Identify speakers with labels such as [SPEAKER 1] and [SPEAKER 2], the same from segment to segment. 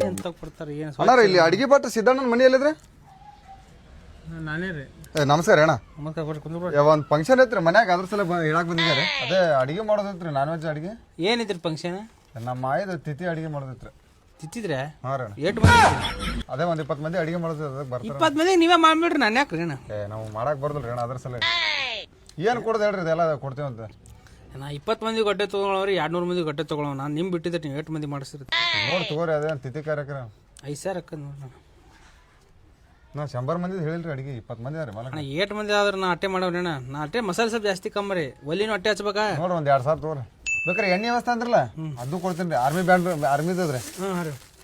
[SPEAKER 1] ಅಂತ ಕೊಡ್ತಾರೆ ಏನು
[SPEAKER 2] ಅಣ್ಣ ಇಲ್ಲಿ ಅಡಿಗೆ ಭಟ್ಟ ಸಿದ್ದಣ್ಣನ ಮನೆ ಎಲ್ಲಿದ್ರಿ?
[SPEAKER 1] ನಾನೇ ರೀ.
[SPEAKER 2] ನಮಸ್ಕಾರ ಅಣ್ಣ.
[SPEAKER 1] ನಮಸ್ಕಾರ ಬರ್ರಿ ಕುಂದ್ರ.
[SPEAKER 2] ಒಂದು ಫಂಕ್ಷನ್ ಐತ್ರಿ ಮನ್ಯಾಗ, ಅದ್ರ ಸಲ ಹೇಳಕ್ ಬಂದಿದ್ದಾರೆ. ಅದೇ ಅಡಿಗೆ ಮಾಡೋದೈತ್ರಿ, ನಾನ್ ವೆಜ್ ಅಡಿಗೆ.
[SPEAKER 1] ಏನಿದ್ರಿ ಫಂಕ್ಷನ್?
[SPEAKER 2] ನಮ್ಮ ಮಾಯದ ತಿಥಿ ಅಡಿಗೆ ಮಾಡೋದೈತ್ರಿ.
[SPEAKER 1] ತಿತ್ತಿದ್ರೆ
[SPEAKER 2] ಹಾಂ ರೀ.
[SPEAKER 1] ಎಷ್ಟು ಮಂದಿ?
[SPEAKER 2] ಅದೇ ಒಂದು 20 ಮಂದಿ ಅಡಿಗೆ ಮಾಡೋದು ಅದಕ್ಕೆ ಬರ್ತಾರೆ.
[SPEAKER 1] 20 ಮಂದಿ ನೀವೇ ಮಾಡ್ಬಿಡ್ರಿ, ನಾನು ಯಾಕ್ರಿ ಅಣ್ಣ?
[SPEAKER 2] ನಾವು ಮಾಡಕ್ ಬರ್ದಲ್ರಿ ಅಣ್ಣ, ಅದ್ರ ಸಲ ಏನು ಕೊಡೋದು ಹೇಳ್ರಿ, ಇದೆಲ್ಲ ಕೊಡ್ತೀವಿ ಅಂತ.
[SPEAKER 1] ನಾ 20 ಮಂದಿ ಗಡ್ಡೆ ತೊಗೊಳವ್ರಿ, 200 ಮಂದಿ ಗಡ್ಡೆ ತೊಗೊಳವ. ನಾನು ನಿಮ್ಮ ಬಿಟ್ಟಿದ್ರೆ ನೀವು 8 ಮಂದಿ ಮಾಡಿಸಿರಿ.
[SPEAKER 2] ನೋಡಿ ತಗೋರಿ, ಅದೇ ತಿಥಿ ಕಾರ್ಯಕ್ರಮ
[SPEAKER 1] 5 ಸಾವಿರ ಅಕ್ಕ ನೋಡಿ.
[SPEAKER 2] ನಾವು 100 ಮಂದಿ ಹೇಳಿಲ್ರಿ ಅಡಿಗೆ, 20 ಮಂದಿ ಅಣ್ಣ.
[SPEAKER 1] ಅಣ್ಣ 8 ಮಂದಿ ಆದ್ರೆ ನಾ ಅಟ್ಟೆ ಮಾಡವ್ರಿ ಅಣ್ಣ. ನಾ ಅಟ್ಟೆ ಮಸಾಲೆ ಸ್ವಲ್ಪ ಜಾಸ್ತಿ ಕಮ್ಮರಿ, ಒಲಿನೂ ಅಟ್ಟೆ ಹಚ್ಬೇಕಾ?
[SPEAKER 2] ನೋಡ್ರಿ ಒಂದು 2 ಸಾವಿರ ತಗೋರಿ. ಬೇಕಾರೆ ಎಣ್ಣೆ ವ್ಯವಸ್ಥೆ ಅಂದ್ರಲ್ಲ ಅದು ಕೊಡ್ತೀನಿ ರೀ. ಆರ್ಮಿ ಬ್ಯಾಂಡ್ ಆರ್ಮಿದ್ರಿ
[SPEAKER 1] ರೀ.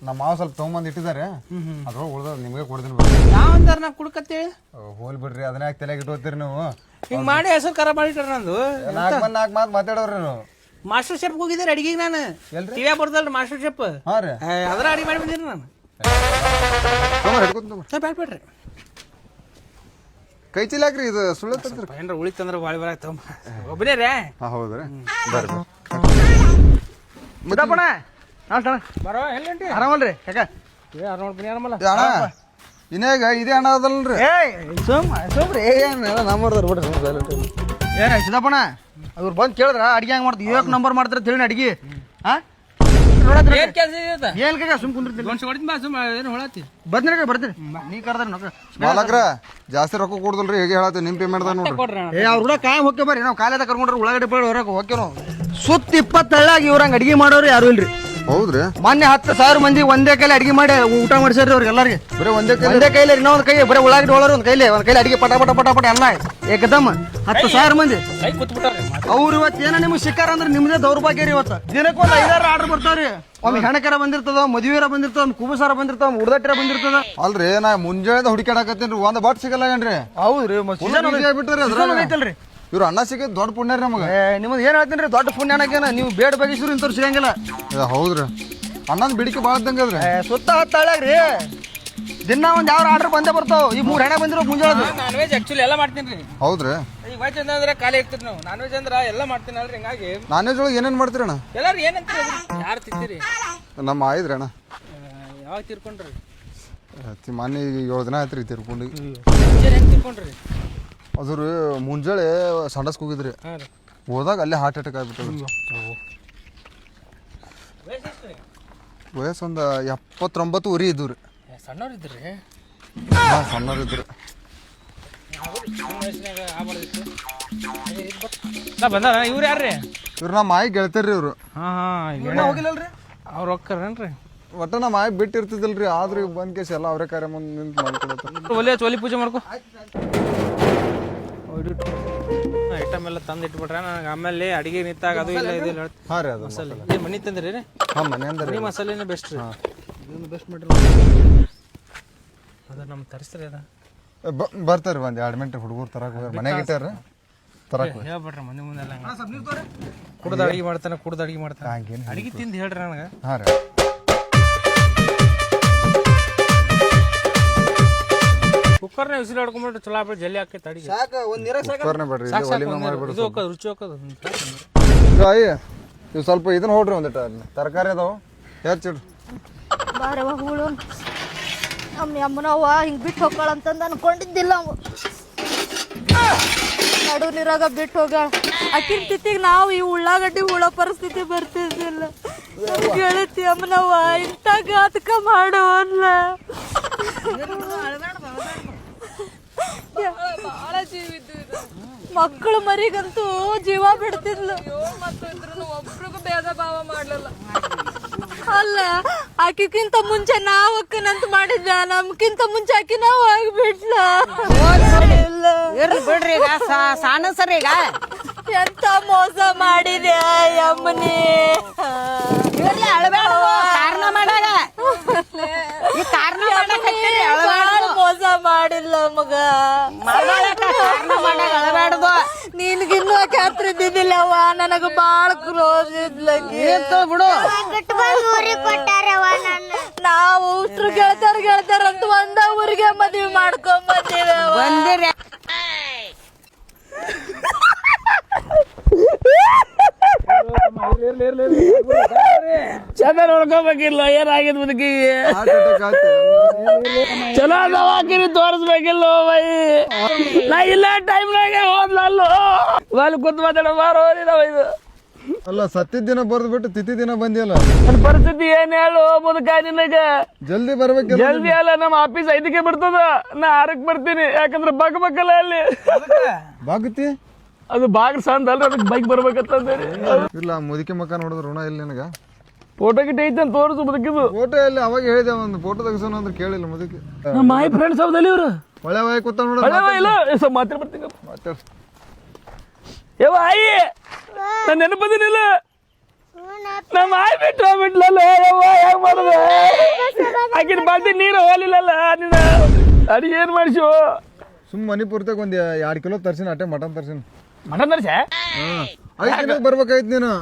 [SPEAKER 2] ನಮ್ಮ ಮಾವ ಸ್ವಲ್ಪ ತೊಗೊಂಬಂದು ಇಟ್ಟಿದ್ದಾರೆ, ಅದ್ರೊಳಗೆ ಉಳ್ದ ನಿಮಗೆ ಕೊಡ್ತೀನಿ.
[SPEAKER 1] ನಾವಂತಾರ ನಾ ಕುಡ್ಕತ್ತೇಳಿ
[SPEAKER 2] ಹೋಲ್ ಬಿಡ್ರಿ, ಅದನ್ನ ಯಾಕೆ ತಲೆಗೆ ಇಟ್ಕೋತೀರಿ ನೀವು?
[SPEAKER 1] ಹಿಂಗೆ ಮಾಡಿ ಹೆಸರು ಖರಾಬ್ ಮಾಡಿಟ್ರ ನಂದು.
[SPEAKER 2] 4 ಮಾತು ಮಾತಾಡೋರಿ ನೀವು.
[SPEAKER 1] ಮಾಸ್ಟರ್ ಶೆಫ್ ಹೋಗಿದ್ದೀರಿ ಅಡಿಗೆಗೆ ನಾನು. ಟಿವಿಯಾಗ ಬರ್ದಲ್ರಿ ಮಾಸ್ಟರ್ ಶೆಫ್.
[SPEAKER 2] ಹಾಂ ರೀ,
[SPEAKER 1] ಅದ್ರ ಅಡಿಗೆ ಮಾಡಿ ಬಂದಿರಿ ನಾನು. ಬ್ಯಾಡ ಬೇಡ್ರಿ,
[SPEAKER 2] ಕೈ ಚೀಲ ಹಾಕ್ರಿ, ಇದು ಸುಳ್ಳು ತರ್ತೀರಿ.
[SPEAKER 1] ಏನ್ರ ಉಳಿತಂದ್ರೆ ಭಾಳ ಬರಾಗ್ತಾವ. ಒಬ್ಬನೇ ರೇ.
[SPEAKER 2] ಹಾಂ ಹೌದ್ರಿ, ಬರ್ರಿ
[SPEAKER 3] ಮುದ್ದಪ್ಪಣ
[SPEAKER 1] ಬರೋ ಎಲ್ಲಂಟಿ
[SPEAKER 3] ಆರಾಮಲ್ರಿ ಕಾಕ?
[SPEAKER 1] ಆರಾಮಲ್ಲ ಆರಾಮಲ್ಲ
[SPEAKER 2] ಅಣ್ಣ. ಇನ್ನಾಗ ಇದೇ ಅಣ್ಣ ಅದಲ್ರಿ.
[SPEAKER 3] ಸೋಮ್ರಿ ಏನೆಲ್ಲ ನಮ್ಮರ್ದಾರ ಬಿಡ್ರಿ. ಏನ ಸಿದ್ದಪ್ಪಣ ಅವ್ರು ಬಂದು ಕೇಳಿದ್ರ ಅಡಿಗೆ ಹೆಂಗ್ ಮಾಡ್ತೀವಿ, 1 ನಂಬರ್ ಮಾಡ್ತಾರ ತಿಳಿ ಅಡಿಗೆ. ಹಾ ನೋಡತ್ರಿ
[SPEAKER 1] ಏನ್ ಕೆಲಸ ಇದೆ?
[SPEAKER 3] ಏನ್ ಕಾಕ ಸುಮ್ ಕುಂದ್ರಿ. ಬರ್ತೀನಿ ಬರ್ತೀನಿ, ನೀ ಕರ್ದಾರ
[SPEAKER 2] ಮಾಲಕ್ರ ಜಾಸ್ತಿ ರೊಕ್ಕ ಕೊಡ್ದಲ್ರಿ, ಹೇಗೆ ಹೇಳತ್ತೀವಿ ನಿಮ್ಮ ಪೇಮೆಂಟ್ ನೋಡ್ರಿ.
[SPEAKER 3] ಅವ್ರ ಕೂಡ ಕಾಯಂ ಹೋಗ್ಕೆ ಬರ್ರಿ, ನಾವು ಕಾಲೇದ ಕರ್ಕೊಂಡ್ರೆ ಉಳ್ಳಾಗಡ್ಡೆ ಪೇಳಿ ಹೊರಕ್ಕೆ ಹೋಗ್ಕೆ ನಾವು. ಸುತ್ತ 20 ಹಳ್ಳಾಗಿ ಇವ್ರಂಗೆ ಅಡಿಗೆ ಮಾಡೋರು ಯಾರು ಇಲ್ರಿ.
[SPEAKER 2] ಹೌದ್ರಿ,
[SPEAKER 3] ಮೊನ್ನೆ 10,000 ಮಂದಿ ಒಂದೇ ಕೈಲಿ ಅಡಿಗೆ ಮಾಡಿ ಊಟ ಮಾಡಿಸ್ಯಾರ್ರಿ ಅವ್ರಿಗೆಲ್ಲರಿಗೆ.
[SPEAKER 2] ಬರೀ ಒಂದೇ
[SPEAKER 3] ಕೈಲಿ ಇನ್ನೊಂದು ಕೈ ಬರೀ ಉಳ್ಳಾಗಡ್ಡಿ ಒಳರು ಒಂದು ಕೈಲಿ ಅಡಿಗೆ ಪಟ ಪಟ ಪಟ ಪಟ ಎಲ್ಲ ಏಕದಮ್ 10,000 ಮಂದಿ. ಅವ್ರು ಇವತ್ತು ಏನೋ ನಿಮ್ಗೆ ಸಿಕ್ಕಾರ ಅಂದ್ರೆ ನಿಮ್ದೇ ದೌರ್ಭಾಗ್ಯ ರೀ. ಇವತ್ತು ದಿನಕ್ಕೆ ಒಂದು 5-6 ಆರ್ಡರ್ ಬರ್ತಾವ್ರಿ. ಒಮ್ಮೆ ಹೆಣಕರ ಬಂದಿರ್ತದ, ಮದುವೆರ ಬಂದಿರ್ತದ, ಕುಬಸಾರ ಬಂದಿರ್ತಾವ, ಉಡ್ದಟ್ಟಿರ ಬಂದಿರ್ತದ.
[SPEAKER 2] ಅಲ್ರಿ ನಾ ಮುಂಜಾನೆ ಹುಡುಕಾಡಕತ್ತೀನಿ, ಒಂದು ಬಾಟ್ ಸಿಗಲ್ಲ ಏನ್ರಿ?
[SPEAKER 3] ಹೌದ್ರಿ
[SPEAKER 2] ಬಿಟ್ರಿ
[SPEAKER 3] ಐತಲ್ರಿ.
[SPEAKER 2] ಇವ್ರು ಅನ್ನ ಸಿಕ್ಕಿದ್ ದೊಡ್ಡ ಪುಣ್ಯ ರೀ ನಮಗೆ.
[SPEAKER 3] ನಿಮ್ದು ಏನ್ ಹೇಳ್ತೀನಿ, ದೊಡ್ಡ ಪುಣ್ಯ ಅನ್ನಕೇನ ನೀವು ಬೇಡ ಬಗೆಸಿರು ಇಂಥವ್ರು ಸಿಗಂಗಿಲ್ಲ.
[SPEAKER 2] ಹೌದ್ರಿ, ಅನ್ನದ ಬೇಡಿಕೆ ಭಾಳ ಇದ್ದಂಗದ್ರಿ.
[SPEAKER 3] ಸುತ್ತ 10 ಹಳ್ಳ್ಯಾಗ್ರಿ ದಿನ ಒಂದ್ ಯಾವ ಆರ್ಡರ್ ಬಂದೇ ಬರ್ತಾವ. ಈ 3 ಹೆಣ ಬಂದಿರೋ ಮುಂಜಾನೆ.
[SPEAKER 1] ನಾನ್ ವೆಜ್ ಆಕ್ಚುಲಿ ಎಲ್ಲ ಮಾಡ್ತೀನಿ ರೀ.
[SPEAKER 2] ಹೌದ್ರಿ,
[SPEAKER 1] ಈಗ ವೆಜ್ ಅಂದ್ರೆ ಖಾಲಿ ಆಗ್ತೀರಿ ನಾವು. ನಾನ್ ವೆಜ್ ಅಂದ್ರೆ ಎಲ್ಲ ಮಾಡ್ತೀನಿ ಅಲ್ರಿ. ಹಿಂಗಾಗಿ
[SPEAKER 2] ನಾನ್ ವೆಜ್ ಒಳಗೆ ಏನೇನು ಮಾಡ್ತೀರಿ ಅಣ್ಣ?
[SPEAKER 1] ಎಲ್ಲಾರು ಏನಂತೀರಿ? ಯಾರು ತಿಂತೀರಿ?
[SPEAKER 2] ನಮ್ಮ ಆಯ್ದ್ರಿ ಅಣ್ಣ.
[SPEAKER 1] ಯಾವಾಗ ತೀರ್ಕೊಂಡ್ರಿ?
[SPEAKER 2] ಮೊನ್ನೆ 7 ದಿನ ಆಯ್ತು ರೀ ತೀರ್ಕೊಂಡು.
[SPEAKER 1] ಹೆಂಗ್ ತೀರ್ಕೊಂಡ್ರಿ?
[SPEAKER 2] ಅದು ರೀ ಮುಂಜಾನೆ ಸಂಡಸ್ಗೆ ಹೋಗಿದ್ರಿ, ಹೋದಾಗ ಅಲ್ಲೇ ಹಾರ್ಟ್ ಅಟ್ಯಾಕ್ ಆಗ್ಬಿಟ್ಟದ್ರಿ. ವಯಸ್ಸು ಒಂದು 79 ಉರಿ ಇದ್ದು ರೀ.
[SPEAKER 1] ಸಣ್ಣವ್ರು ಇದ್ರಿ?
[SPEAKER 2] ಹಾಂ ಸಣ್ಣವ್ರು ಇದ್ರು.
[SPEAKER 1] ಬಂದಾರ ಇವ್ರು ಯಾರ್ರಿ?
[SPEAKER 2] ಇವ್ರು ನಮ್ಮ ಮಾಯಿ ಗೆಳತಾರ್ರಿ ಇವ್ರು.
[SPEAKER 3] ಹೋಗಿಲ್ಲಲ್ರಿ
[SPEAKER 1] ಅವ್ರು ಹೋಗ್ತಾರೇನ್ರಿ?
[SPEAKER 2] ಒಟ್ಟ ನಮ್ಮ ಮಾಯಿ ಬಿಟ್ಟಿರ್ತಿದಿಲ್ರಿ, ಆದ್ರೂ ಬಂದ್ ಕೇಸ್ ಎಲ್ಲ ಅವರೇ ಕಾರ್ಯ ಮುಂದೆ ನಿಂತು ಮಾಡ್ಕೊಳತ್ತ.
[SPEAKER 1] ಒಲಿ ಪೂಜೆ ಮಾಡ್ಕೊ. ಐಟಮ್ ಎಲ್ಲ ತಂದು ಇಟ್ಬಿಟ್ರೆ ನನಗೆ ಆಮೇಲೆ ಅಡಿಗೆ ನಿಂತಾಗ ಅದು ಇಲ್ಲ ಇದು ಇಲ್ಲ.
[SPEAKER 2] ಹಾಂ ರೀ, ಅದು
[SPEAKER 1] ಮಸಾಲೆ ಮನಿ ತಂದ್ರಿ?
[SPEAKER 2] ಹಾಂ ಮನೆ ಅಂದ್ರೆ
[SPEAKER 1] ಮಸಾಲೆನೇ ಬೆಸ್ಟ್ ರೀ. ಬೆಸ್ಟ್ ಮಾಡ್ರಿ. ಅದ ನಮ್ಗೆ ತರಿಸ್ರಿ. ಅದ
[SPEAKER 2] ಬರ್ತಾರೆ ಒಂದು 2 ಮಿನಿಟ್ ಹುಡುಗರು ತರಕ್ ಹೋಗ್ಯಾರ, ಮನೆಗೆ ಇಟ್ಟಾರ ತರಕ್.
[SPEAKER 1] ಹೇಳ್ಬಿಟ್ರಿ ಮನೆ ಮುಂದೆಲ್ಲ ಕುಡ್ದು ಅಡಿಗೆ ಮಾಡ್ತಾನೆ, ಕುಡ್ದು ಅಡಿಗೆ ಮಾಡ್ತಾನೆ. ಅಡಿಗೆ ತಿಂದು ಹೇಳ್ರಿ ನನಗೆ.
[SPEAKER 2] ಹಾಂ ರೀ,
[SPEAKER 1] ಕುಕ್ಕರ್ನ ವಿಸಿಲ್ ಹೊಡ್ಕೊಂಡ್ಬಿಟ್ರೆ ಚಲೋ ಆಗ್ಬಿಟ್ಟು ಜಲ್ದಿ ಹಾಕೈತೆ ಅಡಿಗೆ.
[SPEAKER 3] ಸಾಕ ಒಂದ್ ನೀರ
[SPEAKER 2] ಕುಕ್ಕರ್ನೇ ಬೇಡ್ರಿ, ಇದು ಒಲೆ ಮ್ಯಾಲ್ ಮಾಡ್ಬಿಡ್ರಿ.
[SPEAKER 1] ಇದು ಹೋಗೋದು ರುಚಿ ಹೋಗೋದು.
[SPEAKER 2] ಇವು ಸ್ವಲ್ಪ ಇದನ್ನ ಹೊಡ್ರಿ, ಒಂದಿಟ್ಟು ತರಕಾರಿ ಅದಾವ ಹೆಚ್ಚಿಡ್ರಿ.
[SPEAKER 4] ಬಾರವ ಹೂಳು ನಮ್ಮ ಅಮ್ಮನವ್ವ ಹಿಂಗೆ ಬಿಟ್ಟು ಹೋಗ್ತಾಳಂತಂದು ಅನ್ಕೊಂಡಿದ್ದಿಲ್ಲ. ಅವ ನಡು ನೀರಾಗ ಬಿಟ್ಟು ಹೋಗ್ಯಾಳ. ಅಕ್ಕಿನ ತಿತ್ತಿಗೆ ನಾವು ಈ ಉಳ್ಳಾಗಡ್ಡಿ ಹುಳ ಪರಿಸ್ಥಿತಿ ಬರ್ತಿದ್ದಿಲ್ಲ. ಗೆಳತಿ ಅಮ್ಮನವ್ವ ಇಂಥ ಘಾತಕ ಮಾಡೋಲ್ಲ. ಮಕ್ಕಳು ಮರಿಗಂತೂ ಜೀವ ಬಿಡ್ತಿದ್ಲು.
[SPEAKER 5] ಒಬ್ರಿಗೂ ಭೇದ ಭಾವ ಮಾಡ್ಲಿಲ್ಲ.
[SPEAKER 4] ಅಲ್ಲ ಆಕಿಕ್ಕಿಂತ ಮುಂಚೆ ನಾವ್ ಅಕ್ಕನಂತ ಮಾಡಿದ್ದ, ನಮ್ಕಿಂತ ಮುಂಚೆ ಆಕಿ ನಾವು ಆಗ್ಬಿಟ್ಲ.
[SPEAKER 5] ಇರ್ಲಿ ಬಿಡ್ರಿ, ಈಗ ಸಣ್ಣ ಸರಿ. ಈಗ
[SPEAKER 4] ಎಂತ ಮೋಸ ಮಾಡಿದೆ ಅಮ್ಮನಿ.
[SPEAKER 5] ಕಾರಣ ಮಾಡಾಗ ಈ ಕಾರಣ
[SPEAKER 4] ಮೋಸ ಮಾಡಿಲ್ಲ ಮಗ.
[SPEAKER 5] ಅಳಬೇಡ್ದು.
[SPEAKER 4] ನಿನ್ಗಿನ್ನೂ ಕ್ಯಾತ್ರ ಇದ್ದಿದ್ದಿಲ್ಲವ್ವ, ನನಗ ಬಾಳ ಕ್ಲೋಸ್ ಇದ್ಲಕಿ.
[SPEAKER 5] ಬಿಡು,
[SPEAKER 4] ನಾವು ಉಷ್ಟ್ರು ಗೆಳತಾರ ಅಂತ ಒಂದ ಊರಿಗೆ ಮದ್ವಿ ಮಾಡ್ಕೊಂಡ್ ಬಂದಿರ.
[SPEAKER 1] ಚಂದ ನೋಡ
[SPEAKER 6] ನೋಡ್ಕೋಬೇಕಿಲ್ಲ ಏನಾಗಿದ್ ಬದುಕಿಗೆ
[SPEAKER 2] ಹಾರ್ಟ್ ಅಟ್ಯಾಕ್ ಆಯ್ತು
[SPEAKER 6] ಚಲೋ ದವಾಖಾನಿ ತೋರಿಸ್ಬೇಕಿಲ್ಲ ಬೈ ನಾ ಇಲ್ಲ ಟೈಮ್ನಾಗೆ ಹೋದ್ಲಲ್ಲೋ ಅಲ್ಲಿ ಕೂತ್ ಮಾತಾಡೋ ಬಾರೋ ಇದು
[SPEAKER 2] ಅಲ್ಲ ಸತ್ತಿದ ದಿನ ಬರ್ದು ಬಿಟ್ಟು ತಿಥಿ ದಿನ ಬಂದಿಯಲ್ಲ
[SPEAKER 6] ನನ್ನ ಪರಿಸ್ಥಿತಿ ಏನ್ ಹೇಳು ಮುದುಕ ನಿನಗ
[SPEAKER 2] ಜಲ್ದಿ ಬರ್ಬೇಕಿಲ್ಲ
[SPEAKER 6] ಜಲ್ದಿ ಅಲ್ಲ ನಮ್ಮ ಆಫೀಸ್ 5ಕ್ಕೆ ಬರ್ತದ ನಾ 6ಕ್ಕೆ ಬರ್ತೀನಿ ಯಾಕಂದ್ರೆ ಬಗ್ಬೇಕಲ್ಲ ಅಲ್ಲಿ
[SPEAKER 2] ಬಾಗುತ್ತಿ
[SPEAKER 6] ಅದು ಬಾಗ್ರ ಸಂದ ಅಲ್ರಿ ಅದಕ್ಕೆ ಬೈಕ್ ಬರ್ಬೇಕಂತಂದೇರಿ
[SPEAKER 2] ಇಲ್ಲ ಮುದುಕಿ ಮಕ್ಕ ನೋಡಿದ್ರೆ ಋಣ ಇಲ್ಲ ನಿನಗ
[SPEAKER 6] ಫೋಟೋ ಗಿಟ್ಟ ಐತೆ ಅಂತ ತೋರಿಸು ಮುದುಕಿದು
[SPEAKER 2] ಫೋಟೋ ಎಲ್ಲಿ ಅವಾಗ ಹೇಳಿದೆ ಒಂದು ಫೋಟೋ ತೆಗಿಸೋಣ ಅಂದ್ರೆ ಕೇಳಿಲ್ಲ ಮುದುಕಿ
[SPEAKER 6] ನಮ್ಮ ಮಾಯಿ ಫ್ರೆಂಡ್ಸ್ ಹೌದಲ್ಲಿ ಇವ್ರು
[SPEAKER 2] ಒಳ್ಳೆ ವಾಯ್ ಕೂತ ನೋಡ
[SPEAKER 6] ಇಲ್ಲ ಸ್ವಲ್ಪ ಮಾತ್ರ ಬರ್ತೀನಿ ಯವ್ವ ಆಯಿ ನಾನು ನೆನಪದಿನಿಲ್ಲ ನಮ್ಮ ಆಯ್ ಬಿಟ್ಟು ಹೋಗ್ಬಿಟ್ಲಲ್ಲ ಯವ್ವ ಹೆಂಗ್ ಮಾಡುದ ಆಕಿನ ಬಾಲ್ಟಿ ನೀರು ಹೋಲಿಲ್ಲಲ್ಲ ನೀನು ಅಡಿಗೆ ಏನ್ ಮಾಡಿಸು
[SPEAKER 2] ಸುಮ್ ಮನಿ ಪೂರ್ತಾಗ ಒಂದ್ 2 ಕಿಲೋ ತರ್ಸಿನ ಅಟ್ಟೆ ಮಟನ್ ತರ್ಸಿನ
[SPEAKER 6] ಮಟನ್ ತರ್ಸ
[SPEAKER 2] 5 ದಿನಕ್ಕೆ ಬರ್ಬೇಕಾಯ್ತು ನೀನು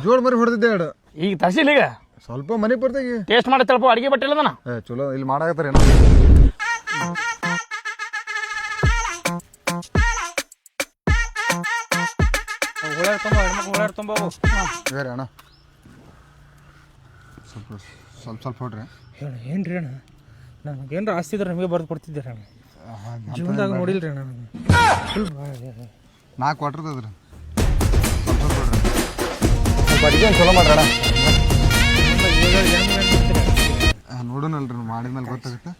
[SPEAKER 2] ಜೋಡ್ ಮರಿ ಹೊಡೆದಿದ್ದೆ 2
[SPEAKER 6] ಈಗ ತರ್ಸಿಲ್ಲ ಈಗ
[SPEAKER 2] ಸ್ವಲ್ಪ ಮನಿ ಪೂರ್ತಾಗಿ
[SPEAKER 6] ಟೇಸ್ಟ್ ಮಾಡಿ ತಲುಪ ಅಡಿಗೆ ಬಟ್ಟಿಲ್ಲ ನಾನು
[SPEAKER 2] ಚಲೋ ಇಲ್ಲಿ ಮಾಡಾಕತ್ತಾರ
[SPEAKER 1] ಹುಳಾರ್ ತುಂಬ
[SPEAKER 2] ಬೇರೆ ಅಣ್ಣ ಸ್ವಲ್ಪ ಸ್ವಲ್ಪ ಸ್ವಲ್ಪ ಹೊಡ್ರಿ
[SPEAKER 1] ಹೇಳ ಏನ್ರಿ ಅಣ್ಣ ನನಗೇನ್ರ ಆಸ್ತಿ ಇದ್ರೆ ನಿಮಗೆ ಬರ್ದು ಕೊಡ್ತಿದ್ದೀರ ಅಣ್ಣ ಜೀವನದಾಗ ನೋಡಿಲ್ರಿ ಅಣ್ಣ ಫುಲ್
[SPEAKER 2] 4 ಕ್ವಾರ್ಟರ್ ಅದ್ರಿ ಸ್ವಲ್ಪ ಸ್ವಲ್ಪ ಹೊಡ್ರಿ ಸ್ವಲ್ಪ ಅಡಿಗೆ ಚಲೋ ಮಾಡ್ರಿ ಅಣ್ಣ ನೋಡೋಣಲ್ರಿ ಮಾಡಿದ್ಮೇಲೆ ಗೊತ್ತಾಗುತ್ತೆ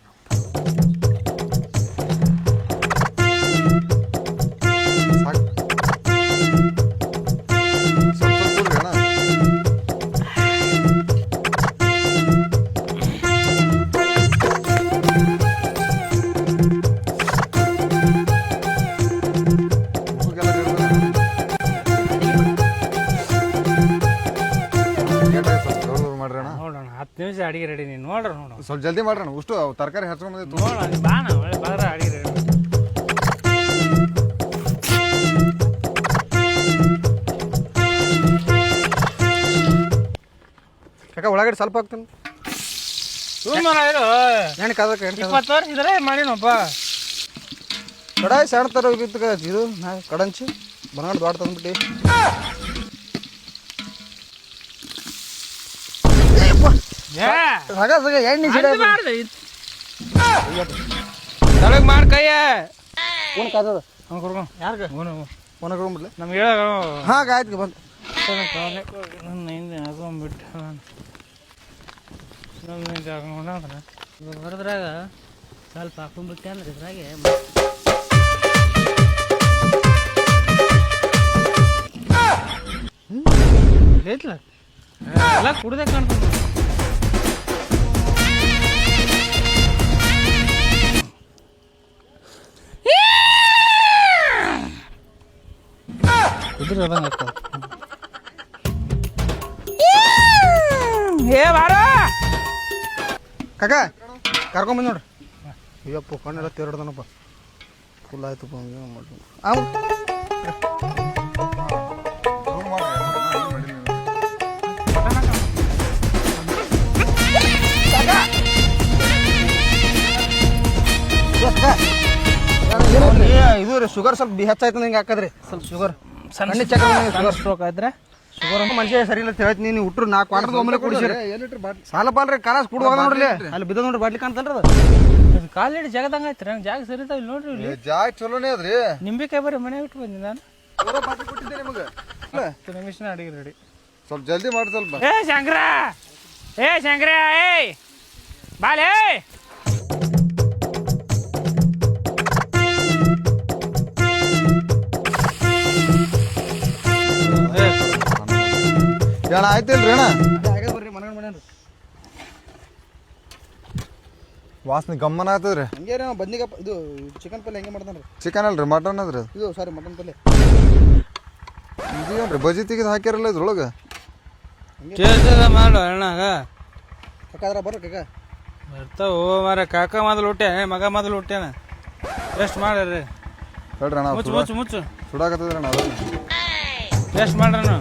[SPEAKER 1] ನೋಡೋಣ 10 ನಿಮಿಷ ಅಡಿಗೆ ರೆಡಿ ನೀನು ನೋಡ್ರ ನೋಡೋಣ
[SPEAKER 2] ಸ್ವಲ್ಪ ಜಲ್ದಿ ಮಾಡ್ರಣ ಉಷ್ಟು ತರಕಾರಿ ಹಚ್ಕೊಂಡು
[SPEAKER 1] ನೋಡೋಣ ಬಾಣ ಒಳ್ಳೆ ಬರ ಅಡಿಗೆ ರೆಡಿ
[SPEAKER 3] ಕಾಕ ಒಳಗಡೆ ಸ್ವಲ್ಪ ಹಾಕ್ತೀನಿ
[SPEAKER 1] ಸುಮ್ಮನೆ ಇರು
[SPEAKER 3] ಎಣ್ಣೆ ಕಾದಕ್ಕೆ
[SPEAKER 1] 20 ವರ್ಷ ಇದ್ರೆ ಮಾಡಿನಪ್ಪ
[SPEAKER 3] ಕಡಾಯಿ ಸಣ್ಣ ಥರ ಹೋಗಿತ್ತು ಇದು ನಾ ಕಡಂಚಿ ಬನಾಡ್ ದೊಡ್ಡ ತಂದ್ಬಿಟ್ಟು ಎಣ್ಣೆ
[SPEAKER 1] ತಳಗ್ ಮಾಡಿ ಕೈಯ
[SPEAKER 3] ಫೋನ್ ಕಾದದ
[SPEAKER 1] ಯಾರ್ಗ
[SPEAKER 3] ಫೋನ್ ಹಾಕೊಂಡ್ಬಿಡ್ಲೆ
[SPEAKER 1] ನಮ್ಗೆ ಹೇಳ
[SPEAKER 3] ಹಾಂ ಆಯ್ತು ಬಂದು
[SPEAKER 1] ನನ್ನ ಹಿಂದೆ ಹಾಕೊಂಡ್ಬಿಟ್ಟು ನಮ್ಮ ಹಿಂದೆ ಹಾಕೊಂಡ್ರೆ
[SPEAKER 5] ಬರೋದ್ರಾಗ ಸ್ವಲ್ಪ ಹಾಕೊಂಡ್ಬಿಟ್ಟೆ ಅಂದ್ರೆ ಇದ್ರಾಗೆ
[SPEAKER 1] ಐತ್ಲ ಎಲ್ಲ ಕುಡ್ದೆ ಕಾಣ್ತದೆ ಕುದುರೆ ಅದಂಗೆ ಆಗ್ತದೆ
[SPEAKER 6] ಏ ಬಾರ
[SPEAKER 3] ಕಾಕ ಕರ್ಕೊಂಬಂದು ನೋಡ್ರಿ ಅಯ್ಯಪ್ಪ ಕಣ್ಣೆಲ್ಲ ತೇರ್ಡ್ದನಪ್ಪ ಫುಲ್ ಆಯ್ತಪ್ಪ ಮಾಡಿ ಇದು ರೀ ಶುಗರ್ ಸ್ವಲ್ಪ ಹೆಚ್ಚಾಯ್ತು ಹಿಂಗೆ ಹಾಕದ್ರಿ ಸ್ವಲ್ಪ ಶುಗರ್ ಸಣ್ಣ ಚಕ್ರ
[SPEAKER 1] ಸ್ಟ್ರೋಕ್ ಆದ್ರೆ
[SPEAKER 3] ಶುಗರ್ ಅಂತ ಮನುಷ್ಯ ಸರಿ ಇಲ್ಲ ಹೇಳ್ತೀನಿ ನೀನು ಹುಟ್ರು 4 ಕ್ವಾರ್ಟರ್ ಒಮ್ಮೆ ಕುಡಿಸಿರಿ ಸಾಲ ಪಾಲ್ರಿ ಕಾಲಾಸ್ ಕುಡುವಾಗ ನೋಡ್ರಿ ಅಲ್ಲಿ ಬಿದ್ದ ನೋಡ್ರಿ ಬಾಟ್ಲಿ ಕಾಣ್ತಲ್ರಿ
[SPEAKER 1] ಅದು ಕಾಲಿಡಿ ಜಾಗದಂಗ ಐತ್ರಿ ನಂಗೆ ಜಾಗ ಸರಿತಾವ ಇಲ್ಲಿ ನೋಡ್ರಿ ಇಲ್ಲಿ
[SPEAKER 2] ಜಾಗ ಚಲೋನೇ ಅದ್ರಿ
[SPEAKER 1] ನಿಂಬೆಕಾಯಿ ಬರೀ ಮನೆ ಬಿಟ್ಟು ಬಂದಿ ನಾನು
[SPEAKER 2] ಬಾಟ್ಲಿ ಕೊಟ್ಟಿದ್ದೆ ನಿಮಗೆ
[SPEAKER 1] 10 ನಿಮಿಷನ ಅಡಿಗೆ ರೆಡಿ
[SPEAKER 2] ಸ್ವಲ್ಪ ಜಲ್ದಿ ಮಾಡಿ ಸ್ವಲ್ಪ
[SPEAKER 6] ಏ ಶಂಕರ ಏ ಬಾಲೆ
[SPEAKER 2] ಏನ ಆಯ್ತಿಲ್ರಿ ಅಣ್ಣ
[SPEAKER 3] ಬರ್ರಿ ಮನೆ ಮನೆ
[SPEAKER 2] ವಾಸನೆ ಗಮ್ಮನ ಆಗ್ತದ್ರಿ
[SPEAKER 3] ಹಂಗೆ ರೀ ಬದ್ನಿಕಾಯಿ ಇದು ಚಿಕನ್ ಪಲ್ಯ ಹೆಂಗೆ ಮಾಡ್ತಾನೆ ರೀ
[SPEAKER 2] ಚಿಕನ್ ಅಲ್ರಿ ಮಟನ್ ಅದ್ರಿ
[SPEAKER 3] ಇದು ಸಾರಿ ಮಟನ್ ಪಲ್ಯ
[SPEAKER 2] ಇದೇನ್ರಿ ಬಜಿ ತೆಗೆದು ಹಾಕ್ಯಾರಲ್ಲ ಇದ್ರೊಳಗೆ
[SPEAKER 1] ಮಾಡು ಅಣ್ಣಾಗ
[SPEAKER 3] ಕಾಕಾದ್ರ ಬರ್ರಿ ಕಾಕ
[SPEAKER 1] ಬರ್ತಾವ ಮಾರ ಕಾಕ ಮೊದಲು ಹುಟ್ಟ್ಯಾ ಮಗ ಮೊದಲು ಹುಟ್ಟ್ಯಾನ ರೆಸ್ಟ್ ಮಾಡ್ರಿ
[SPEAKER 2] ಹೇಳ್ರಿ ಅಣ್ಣ
[SPEAKER 1] ಮುಚ್ಚು ಮುಚ್ಚು ಮುಚ್ಚು
[SPEAKER 2] ಸುಡಾಕತ್ತದ್ರಿ ಅಣ್ಣ ಅದನ್ನ
[SPEAKER 1] ರೆಸ್ಟ್ ಮಾಡ್ರಣ್ಣ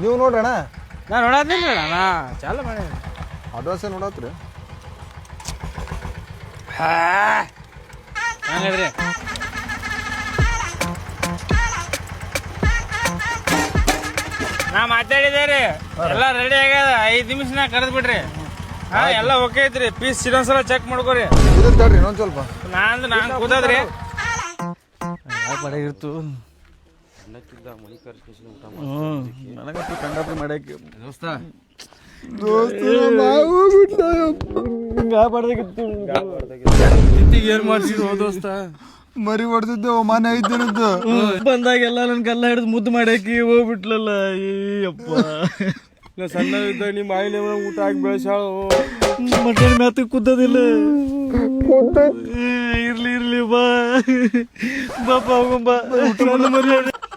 [SPEAKER 2] ನೀವು ನೋಡ್ರಿ ಅಣ್ಣ
[SPEAKER 1] ನಾನು ನೋಡತ್ತೀನಿ ಅಣ್ಣ ನಾ ಚಾಲು ಮಾಡಿ
[SPEAKER 2] ಅಡ್ವಾನ್ಸ್ ನೋಡತ್ರಿ
[SPEAKER 1] ಹಂಗಾದ್ರಿ ನಾ ಮಾತಾಡಿದೆ ರೀ ಎಲ್ಲ ರೆಡಿ ಆಗ್ಯದ 5 ನಿಮಿಷನಾಗ ಕರೆದ್ ಬಿಡ್ರಿ ಹಾ ಎಲ್ಲ ಓಕೆ ಐತ್ರಿ ಪೀಸ್ ಇನ್ನೊಂದ್ಸಲ ಚೆಕ್ ಮಾಡ್ಕೋರಿ
[SPEAKER 2] ತಡ್ರಿ ಇನ್ನೊಂದ್ ಸ್ವಲ್ಪ
[SPEAKER 1] ನಾನ್ ಕೂದದ್ರಿ
[SPEAKER 3] ಇರ್ತು ನನಗಂತೂ ಕಂಡಾಪುರ ಮಾಡಕ್ಕೆ ಏನ್ ಮಾಡ್ಸಿದ್ರು ದೋಸ್ತ
[SPEAKER 2] ಮರಿ ಹೊಡ್ದಿದ್ದೆ ಮನೆ ಐತಿರದ್ದು
[SPEAKER 3] ಬಂದಾಗೆಲ್ಲ ನನ್ ಕಲ್ಲ ಹಿಡಿದು ಮುದ್ದು ಮಾಡಾಕಿ ಹೋಗ್ಬಿಟ್ಲಲ್ಲ ಅಪ್ಪ
[SPEAKER 1] ಸಣ್ಣ ಇದ್ದ ನಿಮ್ಮ ಆಯಿಲೆ ಊಟ ಹಾಕಿ ಬೆಳೆಸಾಳು
[SPEAKER 3] ಮಟನ್ ಮ್ಯಾತ ಕುದ್ದದಿಲ್ಲ ಇರ್ಲಿ ಬಾ ಬಾಪ ಹೋಗಂಬ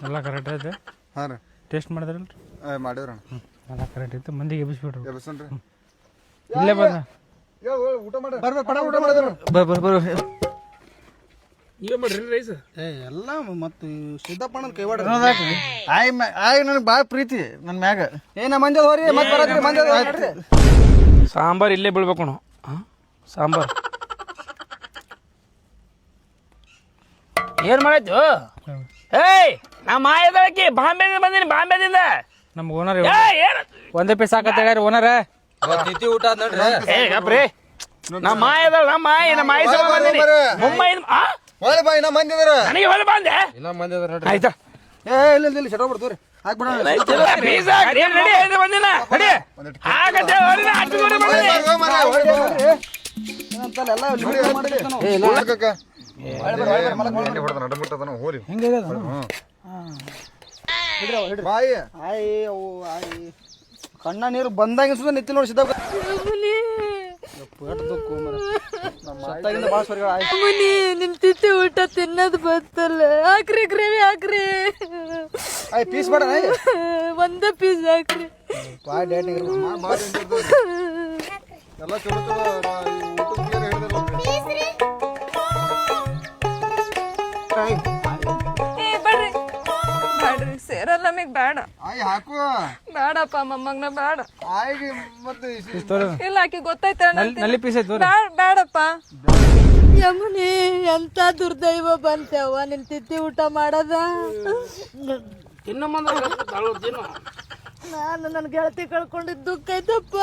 [SPEAKER 1] ಎಲ್ಲ ಕರೆಕ್ಟ್ ಐತೆ
[SPEAKER 2] ಹಾಂ ರೀ
[SPEAKER 1] ಟೇಸ್ಟ್ ಮಾಡಿದ್ರಲ್ರಿ
[SPEAKER 2] ಮಾಡಿವ್ರಣ
[SPEAKER 1] ಎಲ್ಲ ಕರೆಕ್ಟ್ ಐತೆ ಮಂದಿಗೆ ಎಬ್ಬಿಸ್ಬಿಡ್ರಿ
[SPEAKER 2] ಎಬ್ಸನ್ರಿ
[SPEAKER 1] ಇಲ್ಲೇ ಬಂದ
[SPEAKER 2] ಊಟ ಮಾಡಿ ಪಡ ಊಟ ಮಾಡಿದ್ರು
[SPEAKER 3] ಬರ
[SPEAKER 1] ಈಗ ಮಾಡ್ರಿ ರೈಸ್
[SPEAKER 3] ಎಲ್ಲ ಮತ್ತು ಸಿದ್ದಪ್ಪಣ್ಣನ ಕೈವಾಡ ಆಯ್ ನನಗೆ ಭಾಳ ಪ್ರೀತಿ ನನ್ನ ಮ್ಯಾಗ ಏನ ಮಂಜ ಹೋರಿ ಮತ್ತೆ ಬರತ್ರಿ ಮಂಜ
[SPEAKER 6] ಸಾಂಬಾರ್ ಇಲ್ಲೇ ಬೀಳ್ಬೇಕು ನಾವು ಸಾಂಬಾರ್ ಏನ್ ಮಾಡಾಯ್ತು ಏಯ್ ನಾ ಮಾಯದಳಕಿ ಬಾಂಬೆದಿಂದ ಬಂದೀನಿ ಬಾಂಬೆದಿಂದ
[SPEAKER 1] ನಮ್ಮ ಓನರ್
[SPEAKER 6] ಏನ್
[SPEAKER 1] ಒಂದೇ ಪೀಸ್ ಹಾಕತ್ತ ಹೇಳ್ಯಾರ ಓನರ್
[SPEAKER 3] ತಿಥಿ ಊಟ ನೋಡ್ರಿ
[SPEAKER 6] ಏ ಗಪ್ರಿ ನಮ್ಮ ಮಾಯದಳ ನಮ್ಮ ಮಾಯಿ ಸಮ ಬಂದೀನಿ ಮುಂಬೈ
[SPEAKER 2] ಹೊಳೆ ಬಾಯಿ ನಾ ಮಂದಿದಾರ
[SPEAKER 6] ನನಗೆ ಹೊಲ ಬಂದೆ ಆಯ್ತಾ
[SPEAKER 3] ಇಲ್ಲ ಶಟ ಬಿಡ್ತೀವ್ರಿ ಹಾಕ್ಬಿಡ
[SPEAKER 6] ಪ್ಲೀಸ್ ರೆಡಿ ಆಯ್ತು ಬಂದಿನ ರೆಡಿ ಆಗತ್ತೆ ಹೊರಗೆ ಹಾಕಿದ್ರೆ ಬಂದೆ
[SPEAKER 3] ಕಣ್ಣ ನೀರು ಬಂದಾಗ ಸುದ ನಿಂತಿ ನೋಡಿ ಸಿದ್ಧ
[SPEAKER 4] ಮುನಿ ನಿಮ್ ತಿತ್ತಿ ಊಟ ತಿನ್ನೋದು ಬರ್ತಲ್ಲ ಹಾಕ್ರಿ ಗ್ರೇವಿ ಹಾಕ್ರಿ
[SPEAKER 3] ಪೀಸ್ ಬೇಡ
[SPEAKER 4] ಒಂದೇ ಪೀಸ್ ಹಾಕ್ರಿ
[SPEAKER 2] ಎಲ್ಲ ಚಲೋ ಚಲೋ
[SPEAKER 4] ಬರ್ರಿ ಬ್ಯಾಡ್ರಿ ಸೇರಲ್ಲ ನಮಗ್ ಬೇಡ
[SPEAKER 2] ಆಯ್ ಹಾಕು
[SPEAKER 4] ಬೇಡಪ್ಪ ಮೊಮ್ಮಗ್ನ ಬೇಡ
[SPEAKER 2] ಆಯ್ಗೆ ಮತ್ತೆ
[SPEAKER 4] ಇಲ್ಲ ಆಕಿ ಗೊತ್ತೈತೆ
[SPEAKER 1] ನಲ್ಲಿ ಪೀಸ್ ಐತಿ
[SPEAKER 4] ಬೇಡಪ್ಪ ಯಮುನಿ ಎಂತ ದುರ್ದೈವ ಬಂತೇವ ನಿನ್ ತಿತ್ತಿ ಊಟ ಮಾಡದ ನಾನು ನನ್ನ ಗೆಳತಿ ಕಳ್ಕೊಂಡಿದ್ ದುಃಖ ಐತಪ್ಪ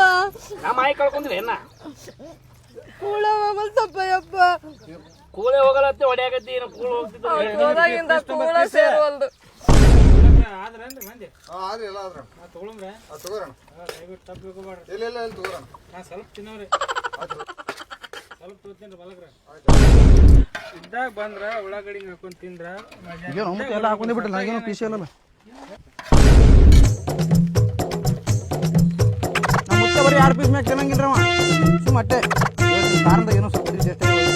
[SPEAKER 6] ನಮ್ಮ ಮಾಯಿ ಕಳ್ಕೊಂಡ್ರಿ ಏನ
[SPEAKER 4] ಕೂಳ ಹೋಗಲ್ತಪ್ಪ ಯಪ್ಪ
[SPEAKER 6] ಕೂಳೆ ಹೋಗಲತ್ತೆ ಹೊಡ್ಯಾಗತ್ತಿ ಕೂಳ ಹೋಗ್ತಿದ್ದ
[SPEAKER 4] ಹೋದಾಗಿಂದ ಕೂಳ ಸೇರುವಲ್ದು
[SPEAKER 1] ಆದ್ರೇನ್ರಿ ಮಂದಿ
[SPEAKER 2] ಆದ್ರಿ ಎಲ್ಲ ಆದ್ರ
[SPEAKER 1] ತಗೊಳಂದ್ರೆ
[SPEAKER 2] ತಗೋರಣ
[SPEAKER 1] ದಯವಿಟ್ಟು ತಪ್ಪು ತಿಳ್ಕೊಬೇಡ್ರಿ
[SPEAKER 2] ಇಲ್ಲ ಇಲ್ಲ ಇಲ್ಲ ತಗೋರಣ
[SPEAKER 1] ನಾ ಸ್ವಲ್ಪ ತಿನ್ನವ್ರಿ ಸ್ವಲ್ಪ ತೋತೀನಿ ಬಲಗ್ರ ಇದ್ದಾಗ ಬಂದ್ರ ಉಳ್ಳಾಗಡ್ಡಿ ಹಾಕೊಂಡ್ ತಿಂದ್ರ
[SPEAKER 3] ಎಲ್ಲ ಹಾಕೊಂಡೇ ಬಿಟ್ಟಲ್ಲ ನನಗೇನು ಪೀಸ್ ಇಲ್ಲ ನಮ್ಮ ಮುತ್ತ ಬರೀ 2 ಪೀಸ್ ಮ್ಯಾಗ ತಿನ್ನಂಗಿಲ್ರಿ ಅವ ಸುಮ್ಮ ಅಟ್ಟೆ ಕಾರಣದಾಗ ಏನೋ ಸ್ವಲ್ಪ ಟೇಸ್ಟ್
[SPEAKER 2] ಹೆಂಗ್ರಿ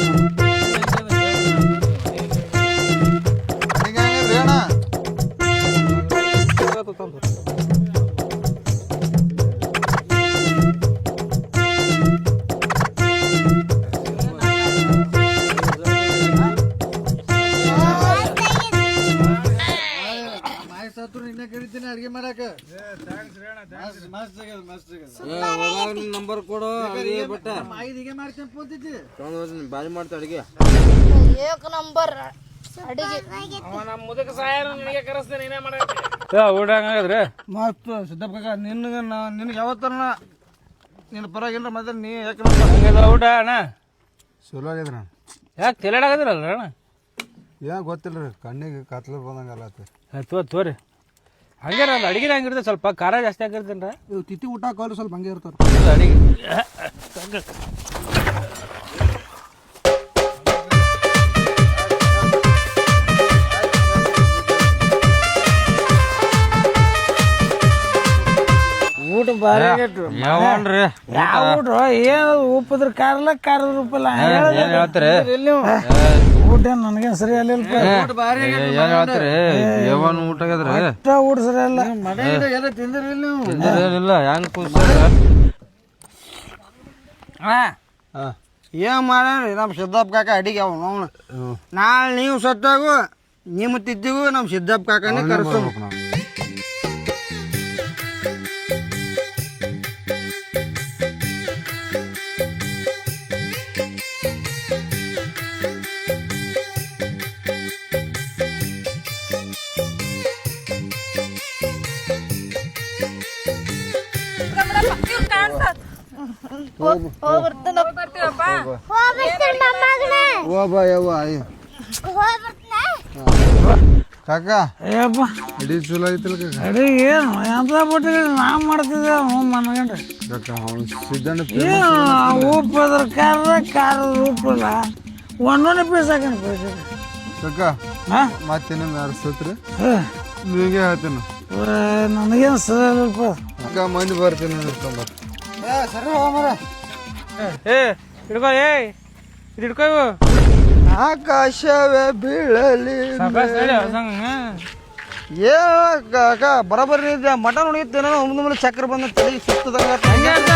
[SPEAKER 2] ಅಣ್ಣ ಅಡ್ಗೆ ಮಾಡಾಕ ನಂಬರ್ ಕೊಡು ಬಾರಿ ಮಾಡ್ತಾ ಅಡಿಗೆ
[SPEAKER 4] ಏಕ ನಂಬರ್ ಅಡಿಗೆ
[SPEAKER 6] ನಮ್ಮ ಮುದಕ ಸಹಾಯ ನಿನಗೆ ಕರೆಸ್ತೇನೆ ನೀನೇ ಮಾಡಕ್ಕೆ
[SPEAKER 1] ಊಟ ಹಂಗಾದ್ರಿ
[SPEAKER 3] ಮಸ್ತ್ ಸಿದ್ದಪ್ಪ ಕಾಕ ನಿನಗೆ ಯಾವತ್ತರ ನಿನ್ನ ಪರವಾಗಿಲ್ಲ ಮತ್ತೆ ನೀ ಯಾಕೆ
[SPEAKER 1] ಹಂಗಿಲ್ಲ ಊಟ ಅಣ್ಣ
[SPEAKER 2] ಚಲೋ ಆಗ್ಯದ್ರ
[SPEAKER 1] ಯಾಕೆ ತೆಲಾಡಾಗದಿರಲ್ಲ ಅಣ್ಣ
[SPEAKER 2] ಏನ್ ಗೊತ್ತಿಲ್ರಿ ಕಣ್ಣಿಗೆ ಕತ್ಲ ಬಂದಂಗಲ್ಲ
[SPEAKER 1] ತೋರಿ ಹಂಗೆ ನಾನು ಅಡಿಗೆ ಹಂಗಿರ್ತದೆ ಸ್ವಲ್ಪ ಖಾರ ಜಾಸ್ತಿ ಆಗಿರ್ತೇನ್ರ
[SPEAKER 3] ಇವು ತಿಥಿ ಊಟ ಕಾಲು ಸ್ವಲ್ಪ ಹಂಗೆ ಇರ್ತಾರೆ
[SPEAKER 1] ಅಡಿಗೆ
[SPEAKER 5] ಊಟ ಬಾರಿ
[SPEAKER 1] ಯಾವನ್ರಿ
[SPEAKER 5] ಯಾವ ಊಟ ಏನು ಉಪ್ಪದ್ರ ಕಾರಲ್ಲ ಕಾರದ ಉಪ್ಪಲ್ಲ
[SPEAKER 1] ಏನ್ ಹೇಳ್ತೀರಿ
[SPEAKER 5] ಊಟ ನನಗೇನು ಸರಿ ಅಲ್ಲಿಲ್ಲ
[SPEAKER 1] ಏನ್ ಹೇಳ್ತೀರಿ ಯಾವನ್ ಊಟ ಆಗ್ಯದ್ರಿ
[SPEAKER 5] ಊಟ ಸರಿ ಅಲ್ಲ
[SPEAKER 3] ಎಲ್ಲ ತಿಂದಿರಿಲ್ಲ ನೀವು
[SPEAKER 1] ಏನಿಲ್ಲ ಹೆಂಗ್ ಕೂಸ
[SPEAKER 3] ಏನ್ ಮಾಡ್ರಿ ನಮ್ಮ ಸಿದ್ದಪ್ಪ ಕಾಕ ಅಡಿಗೆ ಅವನು ಅವನು ನಾಳೆ ನೀವು ಸತ್ತಾಗು ನಿಮ್ಮ ತಿದ್ದಿಗೂ ನಮ್ಮ ಸಿದ್ದಪ್ಪ ಕಾಕನೇ ಕರೆಸೋ
[SPEAKER 2] ಬಾ ಯವ್ವ ಕಾಕ
[SPEAKER 6] ಅಯ್ಯಪ್ಪ
[SPEAKER 2] ಅಡಿ ಚಲೋ ಐತಿಲ್ಲ ಕಾಕ
[SPEAKER 6] ಅಡಿ ಏನು ಎಂತ ಬಿಟ್ಟಿಲ್ಲ ನಾ ಮಾಡ್ತಿದ್ದೆ ಹ್ಞೂ ಮನ್ಗಂಡ್ರೆ
[SPEAKER 2] ಕಾಕ ಅವ್ನು ಸಿದ್ದಣ್ಣ
[SPEAKER 6] ಏನು ಉಪ್ಪು ಅದ್ರ ಖಾರದ ಉಪ್ಪಿಲ್ಲ ಒಂದೊಂದು ಪೀಸ್ ಹಾಕೊಂಡು ಬರ್ತದೆ
[SPEAKER 2] ಕಾಕ
[SPEAKER 6] ಹಾಂ
[SPEAKER 2] ಮತ್ತೇನು ಯಾರು ಸತ್ರಿ ನಿಮಗೆ ಹೇಳ್ತೇನೆ
[SPEAKER 6] ನನಗೇನು ಸರಿಯಲ್ಲಪ್ಪ
[SPEAKER 2] ಅಕ್ಕ ಮಂದಿ ಬರ್ತೀನಿ ತೊಂಬತ್ತು
[SPEAKER 3] ಸರಿ ಹೋಮರ
[SPEAKER 1] ಏ ಹಿಡ್ಕೋ ಏಯ್ ಇದು ಹಿಡ್ಕೋ ಇವು
[SPEAKER 3] ಆಕಾಶವೇ ಬೀಳಲಿ ಏ ಕಾಕ ಬರಬರಿ ಮಟನ್ ಉಳಿಯುತ್ತೇನೋ ಒಮ್ಮೆ ಚಕ್ರ ಬಂದ ತಲೆ ಸುತ್ತದಂಗ
[SPEAKER 1] ಹಂಗೆ ಅಂತ